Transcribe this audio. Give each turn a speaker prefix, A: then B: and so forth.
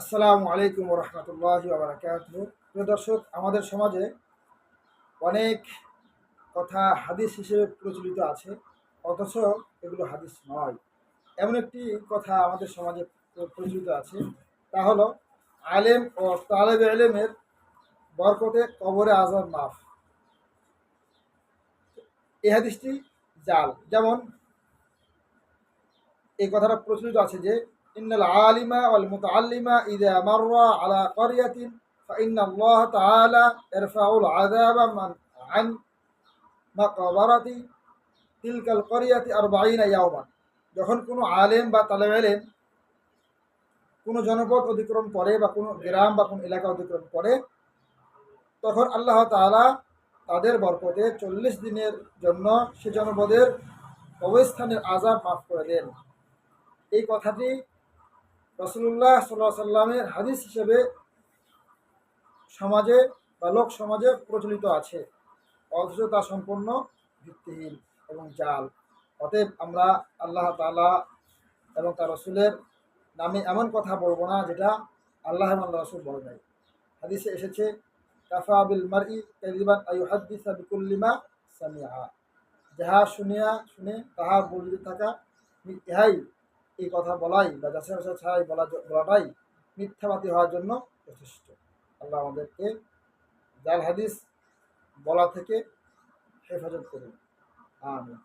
A: আসসালামু আলাইকুম রহমতুল্লাহি ওয়া বারাকাতুহু। প্রিয় দর্শক, আমাদের সমাজে অনেক কথা হাদিস হিসেবে প্রচলিত আছে, অথচ এগুলো হাদিস নয়। এমন একটি কথা আমাদের সমাজে প্রচলিত আছে, তা হলো আলেম ও তালেবে ইলমের বরকতে কবরে আযাব মাফ। এই হাদিসটি জাল। যেমন এই কথাটা প্রচলিত আছে যে ইন্নাল আলিমা ওয়াল মুতাআল্লিমা ইযা মাররা আলা ক্বরিয়াতিন ফাইন্নাল্লাহ তাআলা ইয়ারফাউল আযাবা আন মাকবারাতি তিলকাল ক্বরিয়াতি 40 ইয়াওমান। যখন কোনো আলেম বা তালেব ইলম কোনো জনপদ অতিক্রম করে বা কোনো গ্রাম বা কোনো এলাকা অতিক্রম করে, তখন আল্লাহ তাআলা তাদের বরকতে 40 দিনের জন্য সে জনপদের অবস্থানের আযাব মাফ করে দেন। এই কথাটি রাসূলুল্লাহ সাল্লাল্লাহু আলাইহি সাল্লামের হাদিস হিসেবে সমাজে বা লোক সমাজে প্রচলিত আছে, অথচ তা সম্পূর্ণ ভিত্তিহীন এবং জাল। অতএব আমরা আল্লাহ তাআলা এবং তার রাসূলের নামে এমন কথা বলবো না যেটা আল্লাহ এবং আল্লাহ রাসূল বলে নাই। হাদিসে এসেছে, কাফা বিল মারই কাযিবান আইয়ুহাদ্দিসা বিকুল্লি মা সামিআ। যাহা শুনে তাহা বলতে থাকা, ইহাই এই কথা বলাই বা যাচাই বাছাই ছাড়াই বলাটাই মিথ্যাবাদী হওয়ার জন্য যথেষ্ট। আল্লাহ আমাদেরকে জাল হাদিস বলা থেকে হেফাজত করুন। আমিন।